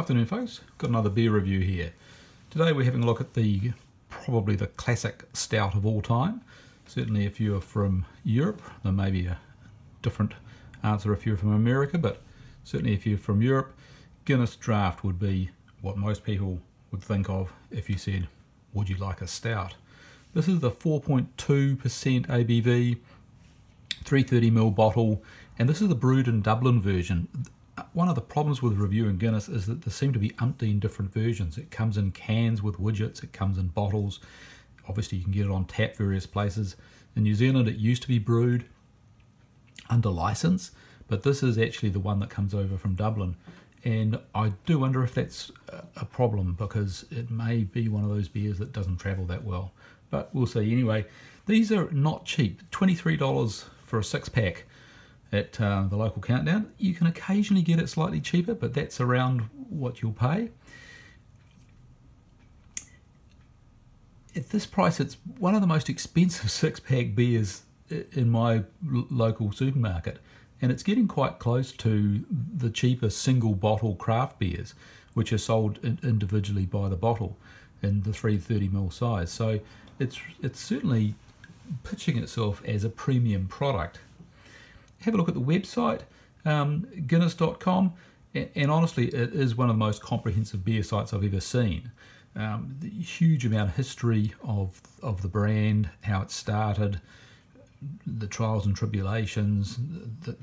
Afternoon folks, got another beer review here. Today we're having a look at probably the classic stout of all time. Certainly if you're from Europe, there may be a different answer if you're from America, but certainly if you're from Europe, Guinness Draught would be what most people would think of if you said, would you like a stout? This is the 4.2% ABV, 330ml bottle, and this is the brewed in Dublin version. One of the problems with reviewing Guinness is that there seem to be umpteen different versions. It comes in cans with widgets, it comes in bottles. Obviously you can get it on tap various places. In New Zealand it used to be brewed under license, but this is actually the one that comes over from Dublin. And I do wonder if that's a problem, because it may be one of those beers that doesn't travel that well. But we'll see. Anyway, these are not cheap. $23 for a 6-pack. At the local Countdown. You can occasionally get it slightly cheaper, but that's around what you'll pay. At this price, it's one of the most expensive 6-pack beers in my local supermarket, and it's getting quite close to the cheaper single bottle craft beers, which are sold individually by the bottle in the 330ml size. So it's certainly pitching itself as a premium product. Have a look at the website, Guinness.com, and honestly it is one of the most comprehensive beer sites I've ever seen. The huge amount of history of the brand, how it started, the trials and tribulations,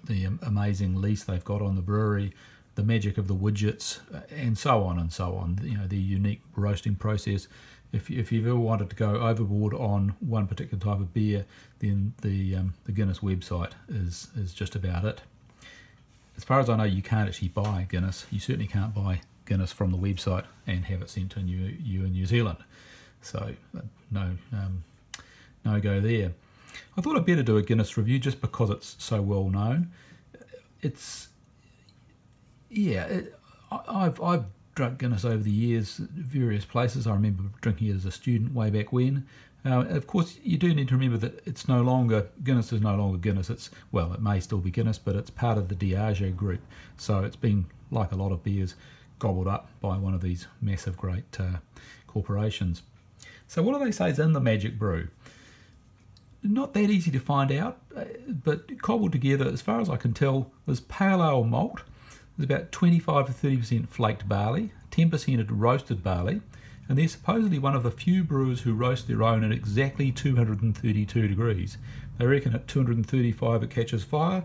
the amazing lease they've got on the brewery, the magic of the widgets, and so on and so on. You know, the unique roasting process. If you've ever wanted to go overboard on one particular type of beer, then the Guinness website is just about it. As far as I know, you can't actually buy Guinness. You certainly can't buy Guinness from the website and have it sent to you in New Zealand. So no go there. I thought I'd better do a Guinness review just because it's so well known. I've drunk Guinness over the years at various places. I remember drinking it as a student way back when. Of course, you do need to remember that Guinness is no longer Guinness. It may still be Guinness, but it's part of the Diageo group. So it's been, like a lot of beers, gobbled up by one of these massive, great corporations. So what do they say is in the Magic Brew? Not that easy to find out, but cobbled together, as far as I can tell, there's pale ale malt. There's about 25 to 30% flaked barley, 10% roasted barley, and they're supposedly one of the few brewers who roast their own at exactly 232 degrees. They reckon at 235 it catches fire,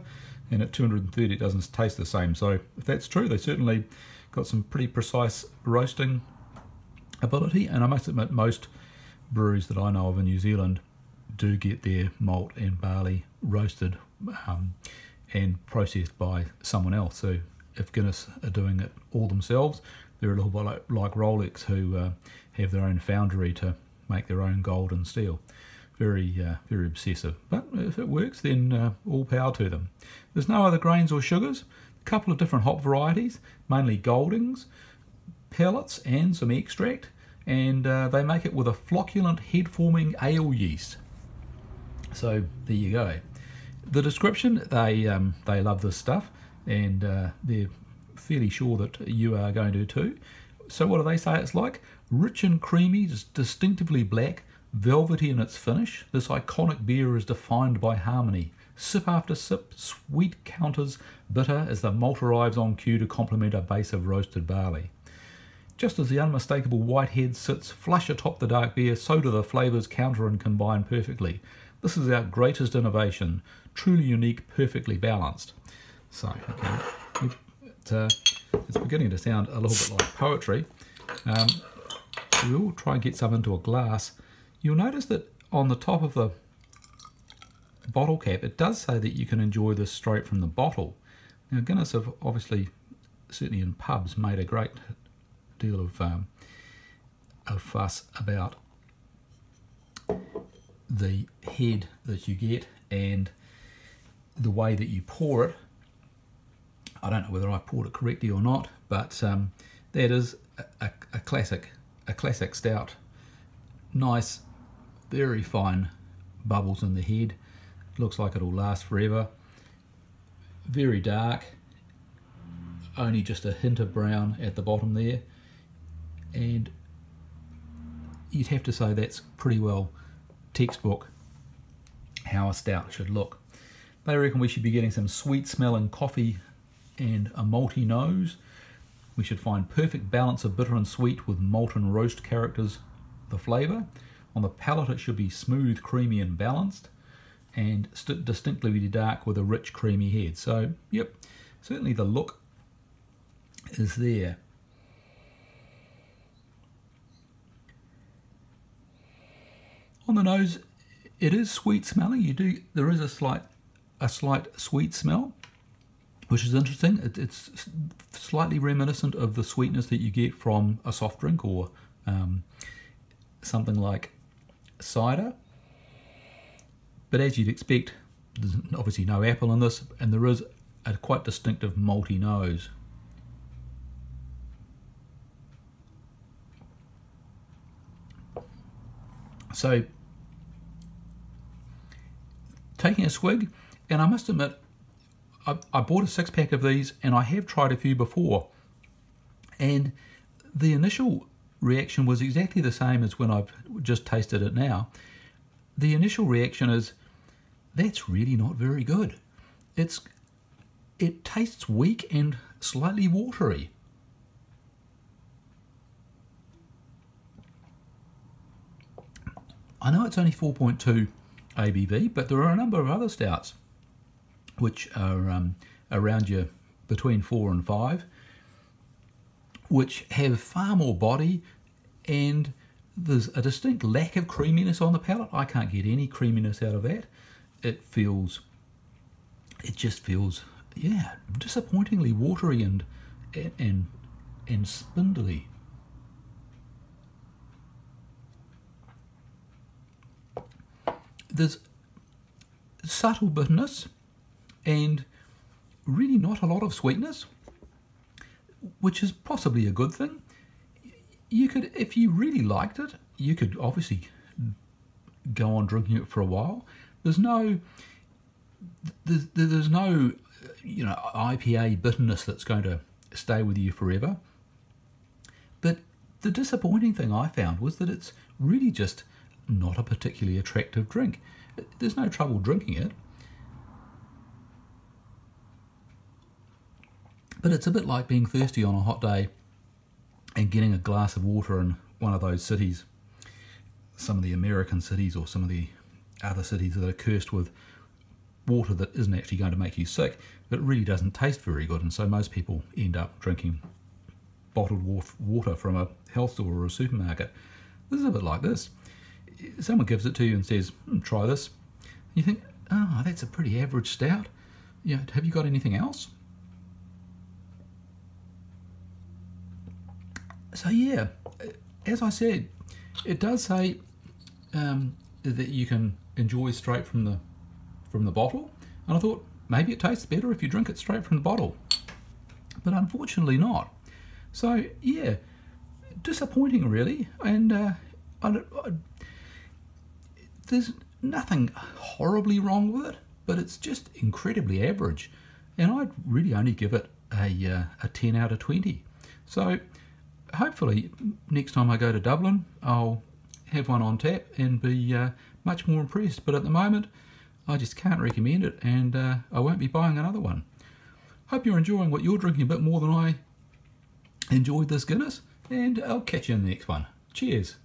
and at 230 it doesn't taste the same. So if that's true, they certainly got some pretty precise roasting ability, and I must admit most breweries that I know of in New Zealand do get their malt and barley roasted and processed by someone else. So if Guinness are doing it all themselves, they're a little bit like Rolex, who have their own foundry to make their own gold and steel. Very obsessive. But if it works, then all power to them. There's no other grains or sugars. A couple of different hop varieties, mainly Goldings, pellets, and some extract. And they make it with a flocculent head-forming ale yeast. So there you go. The description, they love this stuff, and they're fairly sure that you are going to too. So what do they say it's like? Rich and creamy, distinctively black, velvety in its finish, this iconic beer is defined by harmony. Sip after sip, sweet counters bitter as the malt arrives on cue to complement a base of roasted barley. Just as the unmistakable white head sits flush atop the dark beer, so do the flavours counter and combine perfectly. This is our greatest innovation, truly unique, perfectly balanced. So, okay, it's beginning to sound a little bit like poetry. We'll try and get some into a glass. You'll notice that on the top of the bottle cap, it does say that you can enjoy this straight from the bottle. Now, Guinness have obviously, certainly in pubs, made a great deal of fuss about the head that you get and the way that you pour it. I don't know whether I poured it correctly or not, but that is a classic stout. Nice, very fine bubbles in the head. Looks like it'll last forever. Very dark. only just a hint of brown at the bottom there, and you'd have to say that's pretty well textbook how a stout should look. They reckon we should be getting some sweet smelling coffee and a malty nose. We should find perfect balance of bitter and sweet with malt and roast characters the flavour. On the palate it should be smooth, creamy and balanced, and distinctly dark with a rich creamy head. So yep, certainly the look is there. On the nose it is sweet smelling. There is a slight sweet smell, which is interesting. It's slightly reminiscent of the sweetness that you get from a soft drink or something like cider. But as you'd expect, there's obviously no apple in this, and there is a quite distinctive malty nose. So, taking a swig, and I must admit, I bought a 6-pack of these, and I have tried a few before, and the initial reaction was exactly the same as when I've just tasted it now. The initial reaction is, that's really not very good. It tastes weak and slightly watery. I know it's only 4.2 ABV, but there are a number of other stouts which are around between 4 and 5, which have far more body, and there's a distinct lack of creaminess on the palate. I can't get any creaminess out of that. It just feels, yeah, disappointingly watery and spindly. There's subtle bitterness and really not a lot of sweetness, which is possibly a good thing. You could, if you really liked it, you could obviously go on drinking it for a while. There's no IPA bitterness that's going to stay with you forever. But the disappointing thing I found was that it's really just not a particularly attractive drink. There's no trouble drinking it, but it's a bit like being thirsty on a hot day and getting a glass of water in one of those cities, some of the American cities or some of the other cities that are cursed with water that isn't actually going to make you sick, but it really doesn't taste very good, and so most people end up drinking bottled water from a health store or a supermarket. This is a bit like this. Someone gives it to you and says, try this. You think, oh, that's a pretty average stout. Yeah, have you got anything else? So yeah, as I said, it does say that you can enjoy straight from the bottle, and I thought maybe it tastes better if you drink it straight from the bottle, but unfortunately not. So yeah, disappointing really, and there's nothing horribly wrong with it, but it's just incredibly average, and I'd really only give it a 10 out of 20. So hopefully next time I go to Dublin I'll have one on tap and be much more impressed, but at the moment I just can't recommend it, and I won't be buying another one. Hope you're enjoying what you're drinking a bit more than I enjoyed this Guinness, and I'll catch you in the next one. Cheers.